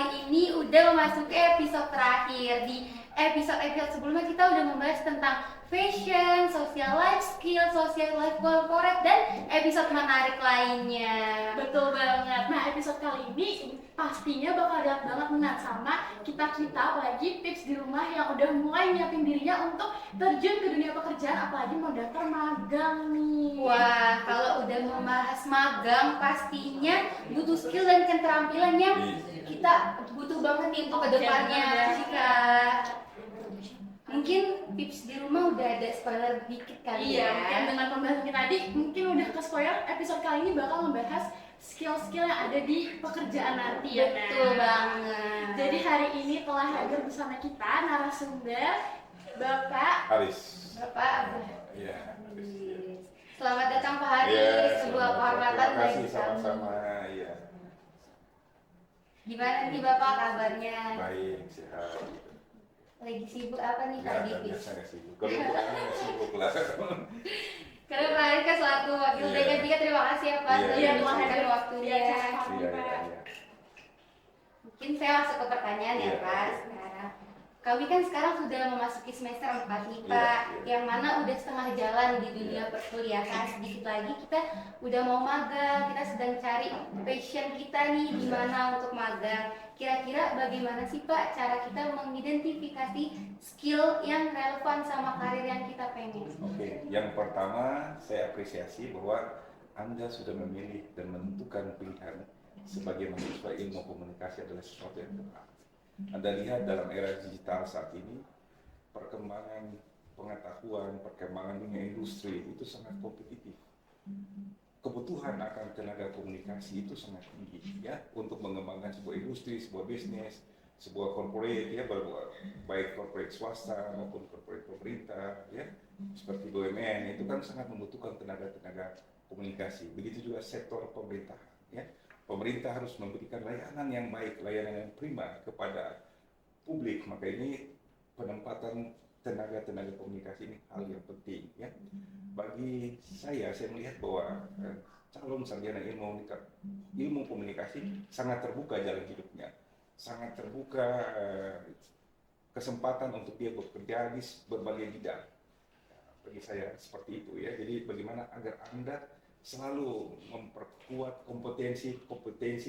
kali ini udah memasuki episode terakhir. Di episode sebelumnya kita udah membahas tentang fashion, social life skill, social life corporate, dan episode menarik lainnya. Betul banget. Nah, episode kali ini pastinya bakal dekat banget dengan sama kita apalagi tips di rumah yang udah mulai nyiapin dirinya untuk terjun ke dunia pekerjaan, apalagi mau daftar magang nih. Wah, kalau udah membahas magang pastinya butuh skill dan keterampilan yang kita butuh banget nih untuk kedepannya. Jika mungkin tips di rumah udah ada spoiler dikit kali ya. Mungkin dengan pembahasan kita tadi mungkin udah ke spoiler, episode kali ini bakal membahas skill-skill yang ada di pekerjaan nanti ya. Betul banget. Jadi hari ini telah hadir bersama kita narasumber Bapak Haris. Bapak Iya. Selamat datang Pak Haris, sebuah kehormatan terima kasih, bagi kami. sama-sama. Iya. Gimana nih Bapak kabarnya? Baik, sehat. Lagi sibuk apa nih Ya, tadi? biasanya sibuk. Kalau bukan sibuk lah. Karena Pak Haris kan selaku wakil Iya. Dekan 3, terima kasih ya Pak Iya, sudah iya. meluangkan waktunya. Iya, iya. Mungkin saya masuk ke pertanyaan ya Iya. Pak sekarang. Kami kan sekarang sudah memasuki semester 4 nih Iya, Pak, iya. yang mana udah setengah jalan di dunia perkuliahan. Sedikit lagi kita udah mau magang, kita sedang cari passion kita nih di mana untuk magang. Kira-kira bagaimana sih Pak cara kita mengidentifikasi skill yang relevan sama karir yang kita pengen? Oke, yang pertama saya apresiasi bahwa Anda sudah memilih dan menentukan pilihan sebagai mahasiswa ilmu komunikasi adalah sesuatu yang tepat. Anda lihat dalam era digital saat ini, perkembangan pengetahuan, perkembangan dunia industri itu sangat kompetitif. Kebutuhan akan tenaga komunikasi itu sangat tinggi ya untuk mengembangkan sebuah industri, sebuah bisnis, sebuah corporate ya, baik corporate swasta maupun corporate pemerintah ya, seperti BUMN itu kan sangat membutuhkan tenaga-tenaga komunikasi. Begitu juga sektor pemerintah ya. Pemerintah harus memberikan layanan yang baik, layanan yang prima kepada publik. Maka ini penempatan tenaga-tenaga komunikasi ini hal yang penting ya. Bagi saya melihat bahwa calon sarjana ilmu komunikasi sangat terbuka jalan hidupnya, sangat terbuka kesempatan untuk dia bekerja di berbagai bidang. Bagi saya seperti itu ya. Jadi bagaimana agar Anda selalu memperkuat kompetensi,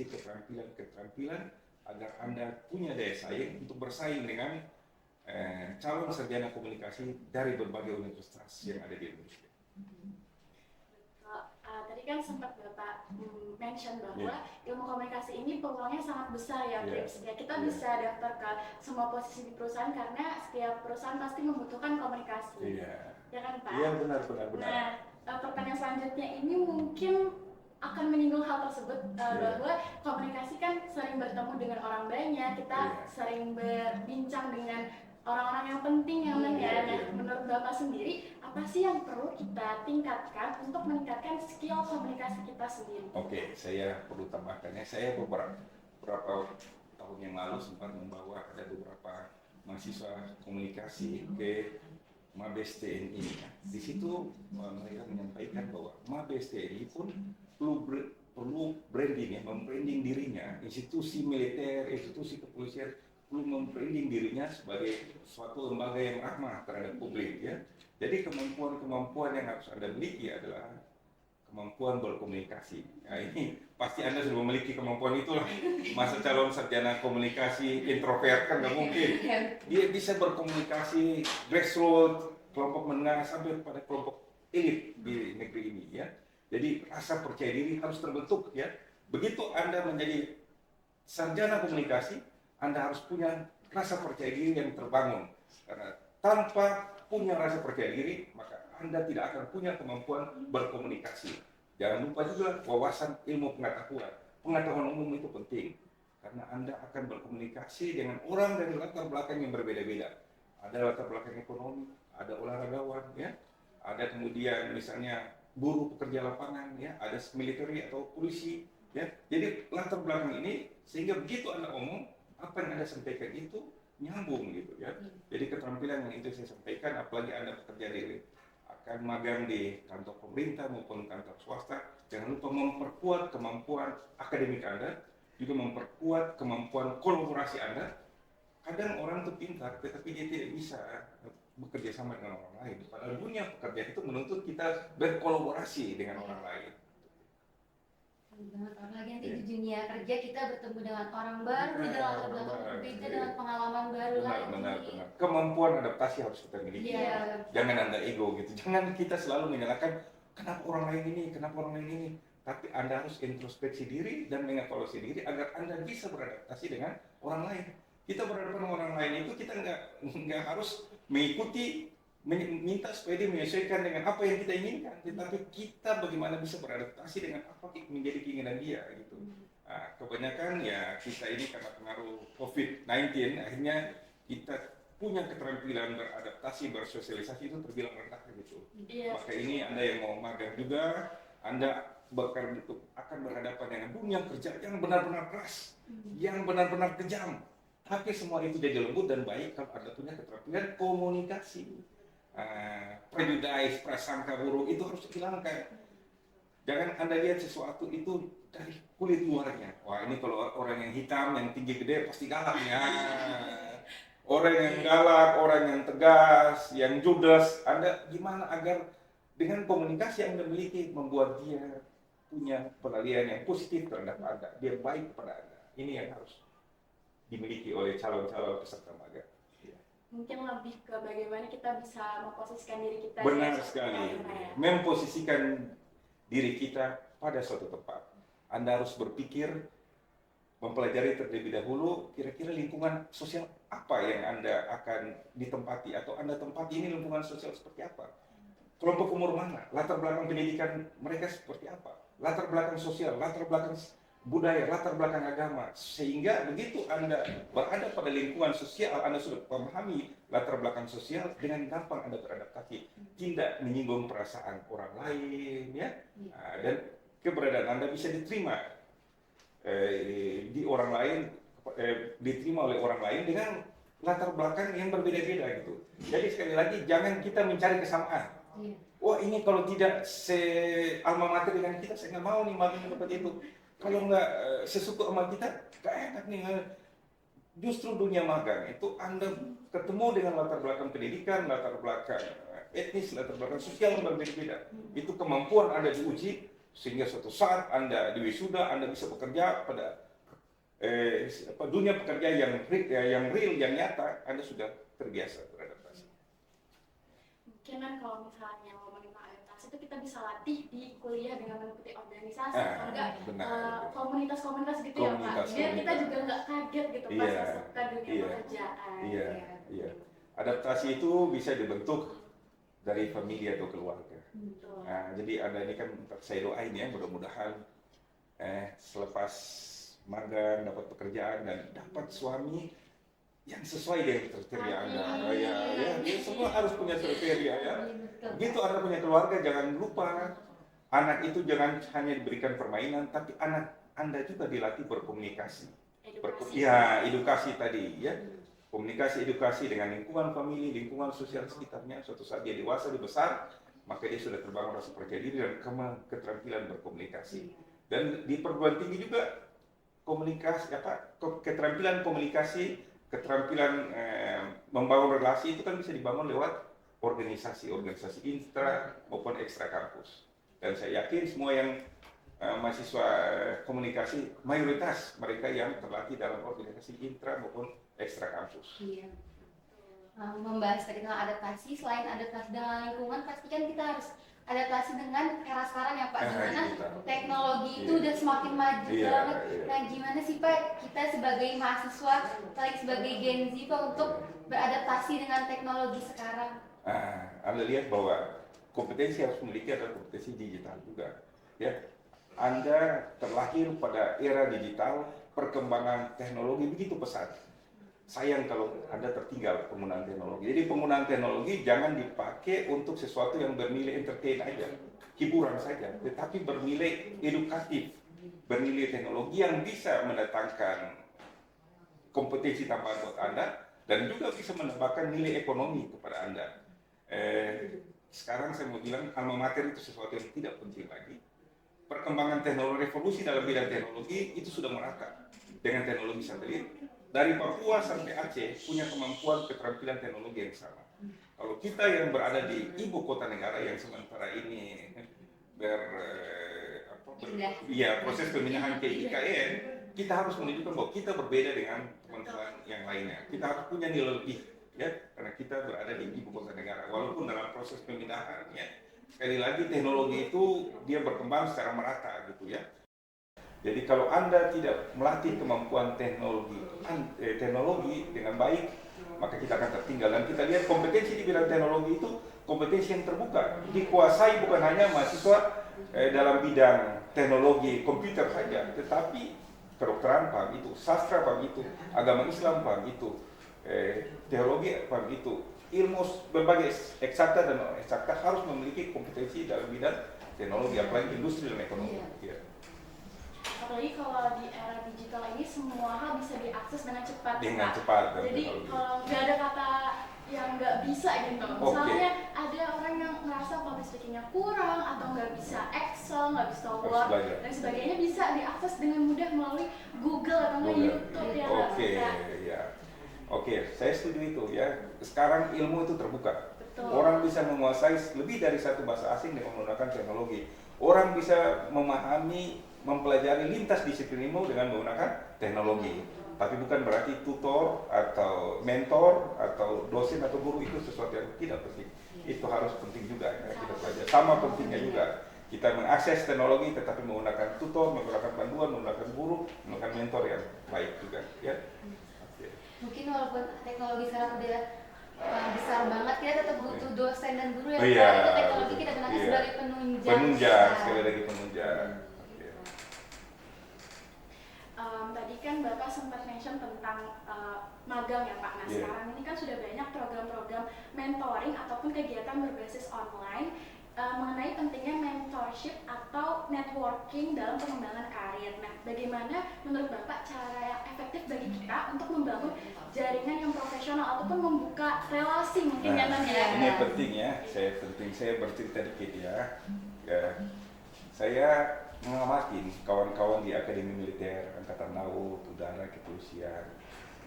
keterampilan agar Anda punya daya saing untuk bersaing dengan calon sarjana komunikasi dari berbagai universitas yang ada di Indonesia. Tadi kan sempat Bapak mention bahwa ilmu komunikasi ini peluangnya sangat besar ya, ya kita bisa daftar ke semua posisi di perusahaan karena setiap perusahaan pasti membutuhkan komunikasi. Ya kan Pak? Iya, benar. Nah, pertanyaan selanjutnya ini mungkin akan menyinggung hal tersebut, bahwa komunikasi kan sering bertemu dengan orang banyak, kita sering berbincang dengan orang-orang yang penting yang ya. Nah, menurut Bapak sendiri, apa sih yang perlu kita tingkatkan untuk meningkatkan skill komunikasi kita sendiri? Oke, saya perlu tambahkannya, saya beberapa tahun yang lalu sempat membawa ada beberapa mahasiswa komunikasi ke Mabes TNI. Di situ mereka menyampaikan bahwa Mabes TNI pun perlu branding ya, membranding dirinya. Institusi militer, institusi kepolisian perlu membranding dirinya sebagai suatu lembaga yang ramah terhadap publik ya. Jadi kemampuan yang harus Anda miliki adalah kemampuan berkomunikasi. Nah, ini pasti Anda sudah memiliki kemampuan itulah. Masa calon sarjana komunikasi introvert kan nggak mungkin. Dia bisa berkomunikasi grassroots, kelompok menengah sampai pada kelompok elit di negeri ini ya. Jadi rasa percaya diri harus terbentuk ya. Begitu Anda menjadi sarjana komunikasi, Anda harus punya rasa percaya diri yang terbangun. Karena tanpa punya rasa percaya diri, maka Anda tidak akan punya kemampuan berkomunikasi. Jangan lupa juga wawasan ilmu pengetahuan. Pengetahuan umum itu penting. Karena Anda akan berkomunikasi dengan orang dari latar belakang yang berbeda-beda. Ada latar belakang ekonomi, ada olahragawan, ya, ada kemudian misalnya buruh pekerja lapangan, ya, ada militer atau polisi, ya. Jadi latar belakang ini sehingga begitu Anda ngomong, apa yang Anda sampaikan itu nyambung gitu ya. Jadi keterampilan yang itu saya sampaikan, apalagi Anda bekerja akan magang di kantor pemerintah maupun kantor swasta, jangan lupa memperkuat kemampuan akademik Anda juga memperkuat kemampuan kolaborasi Anda. Kadang orang tuh pintar, tetapi dia tidak bisa bekerja sama dengan orang lain. Padahal dunia pekerjaan itu menuntut kita berkolaborasi dengan orang lain. Banget, apalagi nanti di dunia kerja kita bertemu dengan orang baru dengan latar belakang berbeda dengan pengalaman baru lagi. Benar. Kemampuan adaptasi harus kita miliki. Iya. Jangan Anda ego gitu. Jangan kita selalu menyalahkan kenapa orang lain ini, kenapa orang lain ini. Tapi Anda harus introspeksi diri dan mengevaluasi diri agar Anda bisa beradaptasi dengan orang lain. Kita berhadapan dengan orang lain itu kita nggak harus mengikuti minta supaya dia menyesuaikan dengan apa yang kita inginkan, tetapi kita bagaimana bisa beradaptasi dengan apa menjadi keinginan dia gitu. Nah, kebanyakan ya kita ini karena pengaruh COVID-19 akhirnya kita punya keterampilan beradaptasi, bersosialisasi itu terbilang rendah gitu. Maka ini Anda yang mau magang juga, Anda akan berhadapan dengan dunia kerja yang benar-benar keras, yang benar-benar kejam. Tapi semua itu jadi lembut dan baik kalau Anda punya keterampilan komunikasi. Prejudice, prasangka buruk itu harus dihilangkan. Jangan Anda lihat sesuatu itu dari kulit luarnya. Wah, ini kalau orang yang hitam, yang tinggi gede pasti galak ya. Orang yang galak, orang yang tegas, yang judes, Anda gimana agar dengan komunikasi yang Anda miliki membuat dia punya penilaian yang positif terhadap Anda, dia baik kepada Anda. Ini yang harus dimiliki oleh calon-calon peserta magang. Mungkin lebih ke bagaimana kita bisa memposisikan diri kita. Benar sekali, memposisikan diri kita pada suatu tempat. Anda harus berpikir, mempelajari terlebih dahulu, kira-kira lingkungan sosial apa yang Anda akan ditempati, atau Anda tempati ini lingkungan sosial seperti apa? Kelompok umur mana? Latar belakang pendidikan mereka seperti apa? Latar belakang sosial, latar belakang budaya, latar belakang agama, sehingga begitu Anda berada pada lingkungan sosial, Anda sudah memahami latar belakang sosial, dengan gampang Anda beradaptasi, tidak menyinggung perasaan orang lain, ya, dan keberadaan Anda bisa diterima di orang lain, diterima oleh orang lain dengan latar belakang yang berbeda-beda gitu. Jadi sekali lagi jangan kita mencari kesamaan. Wah, ini kalau tidak alma mater dengan kita, saya nggak mau nih magang seperti itu. Kalau nggak sesuatu sama kita, nggak enak nih. Justru dunia magang itu Anda ketemu dengan latar belakang pendidikan, latar belakang etnis, latar belakang sosial yang berbeda-beda. Itu kemampuan Anda diuji, sehingga suatu saat Anda diwisuda, Anda bisa bekerja pada dunia pekerja yang real, yang nyata, Anda sudah terbiasa beradaptasi. Mungkin kan kalau misalnya ngomongin adaptasi itu kita bisa latih di kuliah dengan mengikuti organisasi atau enggak komunitas-komunitas gitu ya Pak. Biar kita juga nggak kaget gitu pas masuk ke dunia pekerjaan. Iya. Adaptasi itu bisa dibentuk dari famili atau keluarga. Nah, jadi Anda ini kan saya doain ya, mudah-mudahan selepas magang dapat pekerjaan dan dapat suami yang sesuai dengan kriteria Anda. Ya, semua harus punya kriteria ya. Begitu Anda punya keluarga, jangan lupa anak itu jangan hanya diberikan permainan, tapi anak Anda juga dilatih berkomunikasi. Edukasi tadi ya. Komunikasi, edukasi dengan lingkungan famili, lingkungan sosial sekitarnya. Suatu saat dia dewasa, dia besar, maka dia sudah terbangun rasa percaya diri dan keterampilan berkomunikasi. Dan di perguruan tinggi juga keterampilan komunikasi, keterampilan membangun relasi itu kan bisa dibangun lewat organisasi intra maupun ekstra kampus. Dan saya yakin semua yang mahasiswa komunikasi, mayoritas mereka yang terlatih dalam organisasi intra maupun ekstra kampus. Iya. Membahas tadi tentang adaptasi, selain adaptasi dengan lingkungan, pastikan kita harus adaptasi dengan era sekarang ya Pak, dimana teknologi itu udah semakin maju banget. Nah, gimana sih Pak kita sebagai mahasiswa, apalagi sebagai Gen Z Pak, untuk beradaptasi dengan teknologi sekarang? Anda lihat bahwa kompetensi harus memiliki adalah kompetensi digital juga. Ya, Anda terlahir pada era digital, perkembangan teknologi begitu pesat. Sayang kalau Anda tertinggal penggunaan teknologi. Jadi penggunaan teknologi jangan dipakai untuk sesuatu yang bernilai entertain aja, hiburan saja, tetapi bernilai edukatif, bernilai teknologi yang bisa mendatangkan kompetensi tambahan buat Anda dan juga bisa menambahkan nilai ekonomi kepada Anda. Sekarang saya mau bilang alma mater itu sesuatu yang tidak penting lagi, perkembangan teknologi, revolusi dalam bidang teknologi itu sudah merata dengan teknologi satelit. Dari Papua sampai Aceh punya kemampuan keterampilan teknologi yang sama. Kalau kita yang berada di ibu kota negara yang sementara ini proses pemindahan ke IKN, kita harus menunjukkan bahwa kita berbeda dengan teman-teman yang lainnya. Kita harus punya nilai lebih, ya, karena kita berada di ibu kota negara. Walaupun dalam proses pemindahan, ya, sekali lagi teknologi itu dia berkembang secara merata, gitu ya. Jadi kalau Anda tidak melatih kemampuan teknologi dengan baik, maka kita akan tertinggal. Dan kita lihat kompetensi di bidang teknologi itu kompetensi yang terbuka, dikuasai bukan hanya mahasiswa dalam bidang teknologi komputer saja, tetapi kedokteran paham itu, sastra paham itu, agama Islam paham itu, teologi paham itu, ilmu berbagai eksakta dan non eksakta harus memiliki kompetensi dalam bidang teknologi, apalagi industri dan ekonomi. Ya. Apalagi kalau di era digital ini semua hal bisa diakses dengan cepat. Jadi kalau nggak ada kata yang nggak bisa gitu. Misalnya ada orang yang ngerasa public speakingnya kurang atau nggak bisa Excel, nggak bisa Word dan sebagainya, bisa diakses dengan mudah melalui Google atau YouTube ya. Oke, saya setuju itu ya. Sekarang ilmu itu terbuka. Betul. Orang bisa menguasai lebih dari satu bahasa asing dengan menggunakan teknologi. Orang bisa memahami, mempelajari lintas disiplin ilmu dengan menggunakan teknologi. Tapi bukan berarti tutor atau mentor atau dosen atau guru itu sesuatu yang tidak penting. Itu harus penting juga ya, kita pelajari. Sama pentingnya juga kita mengakses teknologi tetapi menggunakan tutor, menggunakan panduan, menggunakan guru, menggunakan mentor yang baik juga ya. Mungkin walaupun teknologi sekarang udah besar banget, kita tetap butuh dosen dan guru yang itu teknologi kita gunakan sebagai penunjang. Penunjang, sekali lagi penunjang. Tadi kan Bapak sempat mention tentang magang ya Pak. Nah sekarang ini kan sudah banyak program-program mentoring ataupun kegiatan berbasis online mengenai pentingnya mentorship atau networking dalam pengembangan karir. Nah, bagaimana menurut Bapak cara yang efektif bagi kita untuk membangun jaringan yang profesional ataupun membuka relasi mungkin ya Nan ya? Ini penting ya, saya bercerita dikit ya. Saya mengamati kawan-kawan di Akademi Militer, Angkatan Laut, Udara, Kepolisian.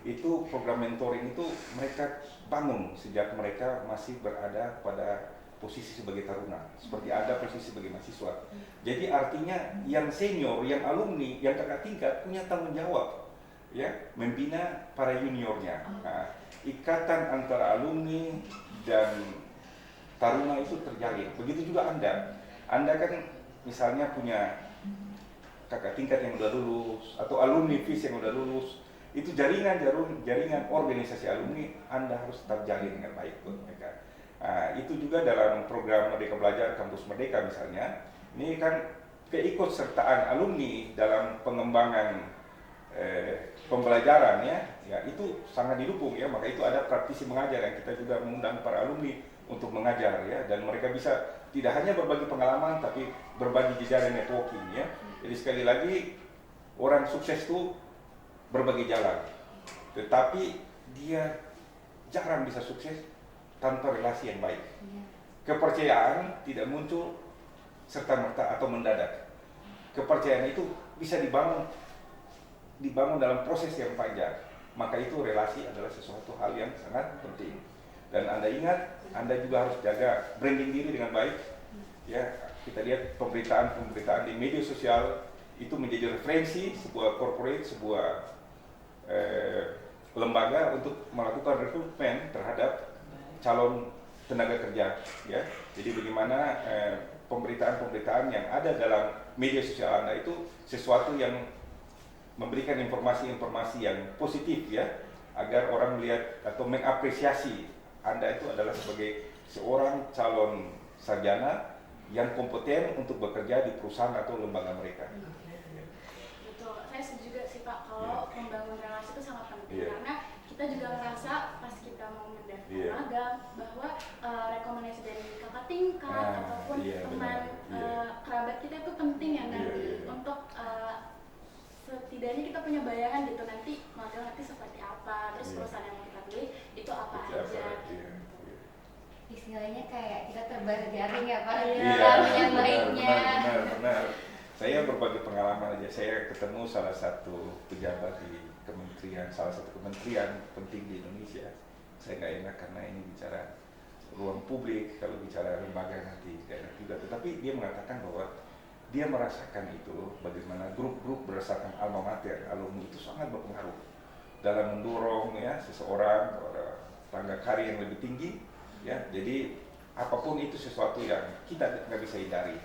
Itu program mentoring itu mereka bangun sejak mereka masih berada pada posisi sebagai taruna, seperti ada posisi sebagai mahasiswa. Jadi artinya yang senior, yang alumni, yang kakak tingkat punya tanggung jawab, ya, membina para juniornya. Nah, ikatan antara alumni dan taruna itu terjalin. Begitu juga Anda kan misalnya punya kakak tingkat yang udah lulus atau alumni FIS yang udah lulus, itu jaringan organisasi alumni Anda harus tetap jalin dengan baik buat mereka. Nah, itu juga dalam program Merdeka Belajar Kampus Merdeka misalnya, ini kan keikutsertaan alumni dalam pengembangan pembelajaran ya itu sangat didukung ya. Maka itu ada praktisi mengajar yang kita juga mengundang para alumni untuk mengajar ya, dan mereka bisa tidak hanya berbagi pengalaman tapi berbagi jejaring networking ya. Jadi sekali lagi orang sukses itu berbagai jalan, tetapi dia jarang bisa sukses tanpa relasi yang baik. Kepercayaan tidak muncul serta-merta atau mendadak. Kepercayaan itu bisa dibangun dalam proses yang panjang. Maka itu relasi adalah sesuatu hal yang sangat penting. Dan Anda ingat, Anda juga harus jaga branding diri dengan baik. Ya, kita lihat pemberitaan di media sosial itu menjadi referensi sebuah corporate, sebuah lembaga untuk melakukan rekrutmen terhadap calon tenaga kerja ya. Jadi bagaimana pemberitaan-pemberitaan yang ada dalam media sosial Anda itu sesuatu yang memberikan informasi-informasi yang positif ya, agar orang melihat atau mengapresiasi Anda itu adalah sebagai seorang calon sarjana yang kompeten untuk bekerja di perusahaan atau lembaga mereka. Betul, saya setuju juga sih Pak kalau membangun relasi itu sangat penting karena kita juga merasa pas kita mau mendaftar magang bahwa rekomendasi dari kakak tingkat ataupun teman kerabat kita itu penting ya untuk setidaknya kita punya bayangan gitu nanti magang nanti seperti apa, terus perusahaan yang mau kita pilih itu apa aja. Istilahnya kayak kita terbar jaring ya Pak, yang lainnya. Benar. Saya berbagi pengalaman aja. Saya ketemu salah satu pejabat di kementerian, salah satu kementerian penting di Indonesia. Saya nggak enak karena ini bicara ruang publik, kalau bicara lembaga nanti nggak enak juga. Tetapi dia mengatakan bahwa dia merasakan itu bagaimana grup-grup berdasarkan alma mater, alumni itu sangat berpengaruh dalam mendorong ya seseorang pada tangga karir yang lebih tinggi. Ya, jadi apapun itu sesuatu yang kita nggak bisa hindari.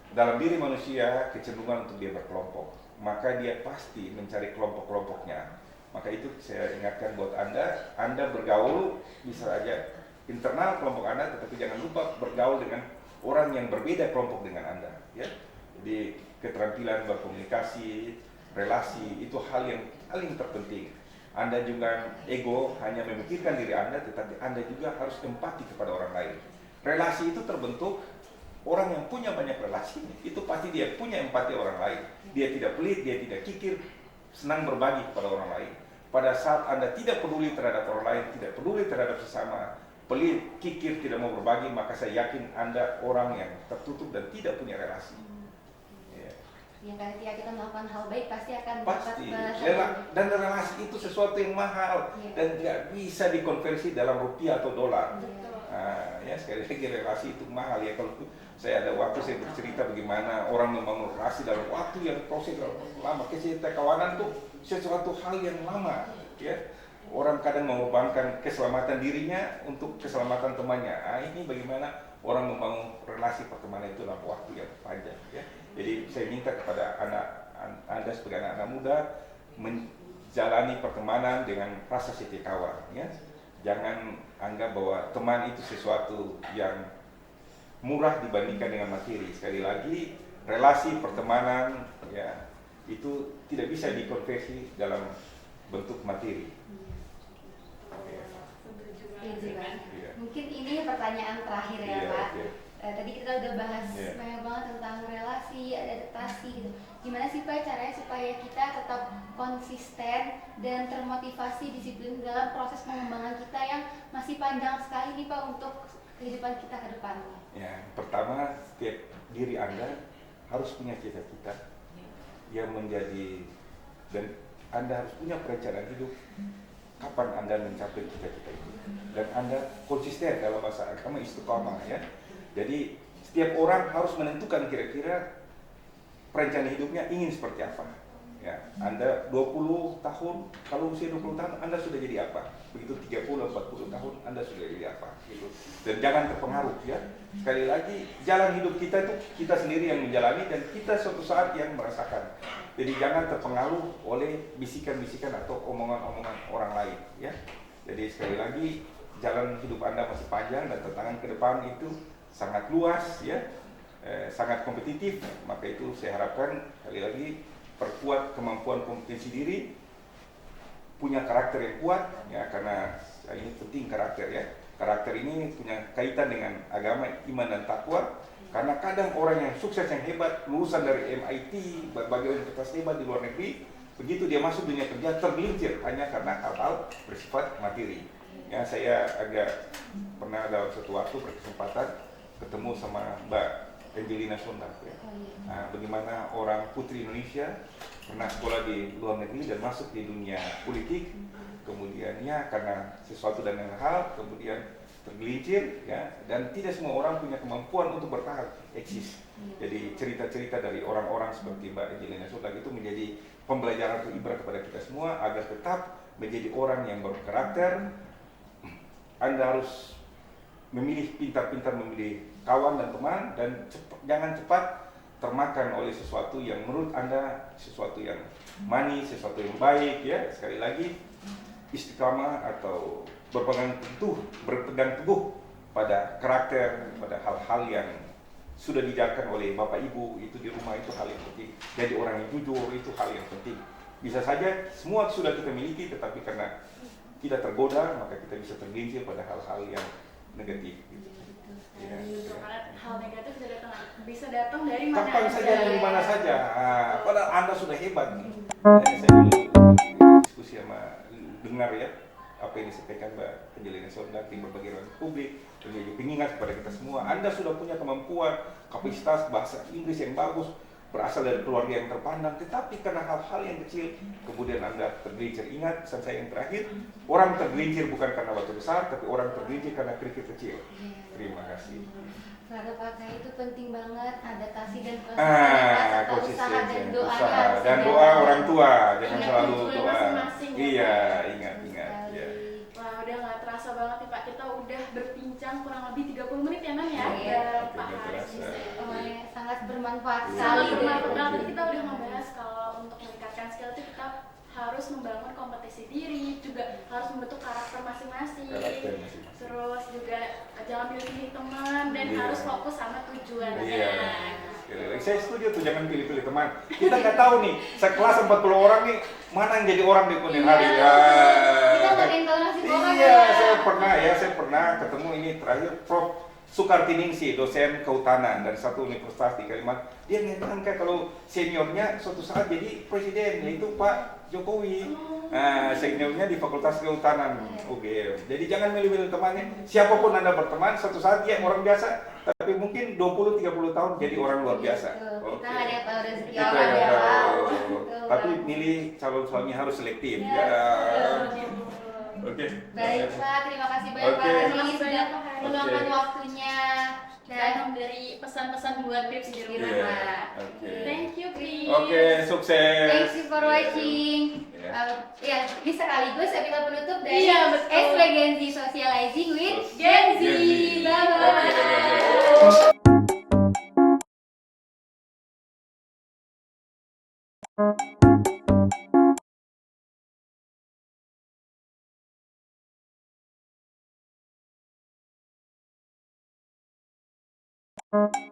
Dalam diri manusia kecenderungan untuk dia berkelompok, maka dia pasti mencari kelompok-kelompoknya. Maka itu saya ingatkan buat Anda bergaul bisa aja internal kelompok Anda, tetapi jangan lupa bergaul dengan orang yang berbeda kelompok dengan Anda. Ya, jadi keterampilan berkomunikasi, relasi itu hal yang paling terpenting. Anda juga ego hanya memikirkan diri Anda, tetapi Anda juga harus empati kepada orang lain. Relasi itu terbentuk. Orang yang punya banyak relasi, itu pasti dia punya empati orang lain. Dia tidak pelit, dia tidak kikir, senang berbagi kepada orang lain. Pada saat Anda tidak peduli terhadap orang lain, tidak peduli terhadap sesama, pelit, kikir, tidak mau berbagi, maka saya yakin Anda orang yang tertutup dan tidak punya relasi. Ya, karena kita melakukan hal baik pasti akan Pasti. dapat Dan relasi itu sesuatu yang mahal dan tidak bisa dikonversi dalam rupiah atau dolar. Nah, ya sekali lagi relasi itu mahal ya. Kalau saya ada waktu saya bercerita bagaimana orang membangun relasi dalam waktu yang proses lama. Kawanan itu sesuatu hal yang lama ya. Orang kadang mengorbankan keselamatan dirinya untuk keselamatan temannya. Nah, ini bagaimana orang membangun relasi pertemanan itu dalam waktu yang panjang ya. Jadi saya minta kepada Anda sebagai anak-anak muda menjalani pertemanan dengan rasa setia kawan ya. Jangan anggap bahwa teman itu sesuatu yang murah dibandingkan dengan materi. Sekali lagi, relasi pertemanan ya itu tidak bisa dikonversi dalam bentuk materi. Ya. Mungkin ini pertanyaan terakhir ya Pak. Tadi kita udah bahas banyak banget tentang relasi, adaptasi gitu. Gimana sih Pak caranya supaya kita tetap konsisten dan termotivasi disiplin dalam proses pengembangan kita yang masih panjang sekali nih Pak untuk kehidupan kita ke depan? Ya, pertama setiap diri Anda harus punya cita-cita yang menjadi, dan Anda harus punya perencanaan hidup kapan Anda mencapai cita-cita itu, dan Anda konsisten dalam bahasa agama istiqomah ya. Jadi setiap orang harus menentukan kira-kira perencanaan hidupnya ingin seperti apa. Ya, Anda 20 tahun, kalau usia 20 tahun Anda sudah jadi apa? Begitu 30, 40 tahun Anda sudah jadi apa? Gitu. Dan jangan terpengaruh ya. Sekali lagi, jalan hidup kita itu kita sendiri yang menjalani dan kita suatu saat yang merasakan. Jadi jangan terpengaruh oleh bisikan-bisikan atau omongan-omongan orang lain ya. Jadi sekali lagi, jalan hidup Anda masih panjang dan tantangan ke depan itu sangat luas ya, sangat kompetitif. Maka itu saya harapkan sekali lagi perkuat kemampuan kompetensi diri, punya karakter yang kuat ya, karena ini penting karakter ya. Karakter ini punya kaitan dengan agama, iman dan takwa. Karena kadang orang yang sukses yang hebat, lulusan dari MIT, berbagai universitas hebat di luar negeri, begitu dia masuk dunia kerja tergelincir hanya karena hal-hal bersifat materi. Ya, saya agak pernah dalam suatu waktu berkesempatan ketemu sama Mbak Angelina Sondag ya. Nah, bagaimana orang putri Indonesia pernah sekolah di luar negeri dan masuk di dunia politik, kemudian ya karena sesuatu dan lain hal kemudian tergelincir ya, dan tidak semua orang punya kemampuan untuk bertahan eksis. Jadi cerita-cerita dari orang-orang seperti Mbak Angelina Sondag itu menjadi pembelajaran atau ibrat kepada kita semua agar tetap menjadi orang yang berkarakter. Anda harus memilih, pintar-pintar memilih kawan dan teman, dan jangan cepat termakan oleh sesuatu yang menurut Anda sesuatu yang manis, sesuatu yang baik ya. Sekali lagi, istiqamah atau berpegang teguh pada karakter, pada hal-hal yang sudah diajarkan oleh Bapak Ibu itu di rumah, itu hal yang penting. Jadi orang yang jujur itu hal yang penting. Bisa saja semua sudah kita miliki, tetapi karena tidak tergoda, maka kita bisa tergelincir pada hal-hal yang negatif. Gitu. Ya, Karena hal negatif bisa datang dari mana kapan saja, dari mana saja. Padahal Anda sudah hebat nih. Saya dulu diskusi sama dengar ya apa yang disampaikan Mbak Angelina Sondag di berbagai ruang publik, dan jadi pengingat kepada kita semua. Anda sudah punya kemampuan, kapasitas bahasa Inggris yang bagus, berasal dari keluarga yang terpandang, tetapi karena hal-hal yang kecil kemudian Anda tergelincir. Ingat pesan saya yang terakhir, orang tergelincir bukan karena batu besar, tapi orang tergelincir karena kerikil kecil. Terima kasih. Kata pakai itu penting banget, adaptasi dan Konsisten, usaha dan doa usaha dan doa orang tua, jangan Ingat selalu tujuan doa. masing-masing ya, Iya, Pak. ingat. Ya. Wah, udah nggak terasa banget nih Pak, kita udah berbincang kurang lebih 30 menit ya Nan ya, Iya, bareng Pak nggak Haris terasa. di Oh, sini. sangat bermanfaat Iya. sekali. Sangat bermanfaat banget. Tadi kita udah membahas kalau untuk meningkatkan skill itu kita harus membangun kompetisi diri, juga harus membentuk karakter masing-masing. Karakter masing-masing. Terus juga jangan pilih-pilih teman dan Iya. harus fokus sama tujuannya. Iya. Sekali lagi, saya setuju tuh, jangan pilih-pilih teman. Kita nggak tahu nih, sekelas 40 orang nih, mana yang jadi orang di kemudian hari. Iya. Kita nggak ada yang tahu nasib orang Iya, ya. saya pernah ketemu ini terakhir Prof. Sukartiningsih, dosen kehutanan dari satu universitas di Kalimantan. Dia mengatakan kayak kalau seniornya suatu saat jadi presiden, yaitu Pak Jokowi. Nah, seniornya di Fakultas Kehutanan UGM. Jadi jangan milih-milih temannya. Siapapun Anda berteman, suatu saat dia orang biasa, tapi mungkin 20-30 tahun jadi orang luar biasa. Betul. Kita nggak ada yang tahu rezeki Kita orang nggak ya. tahu. Betul, Tapi Pak. milih calon suami harus selektif. Ya, Ya. betul. Oke. Baik Pak, terima kasih banyak Oke. Pak Haris Terima kasih sudah banyak, Pak Haris. meluangkan Oke. waktunya Dan dan memberi pesan-pesan buat tips di Di rumah. Iya. rumah. Oke. Thank you, Chris. Oke, sukses. thank you for watching. Ya. Ya, ini sekaligus episode penutup dari Iya, betul. SW Gen Z Socializing with Gen Z. Gen Z. Bye-bye. Oke.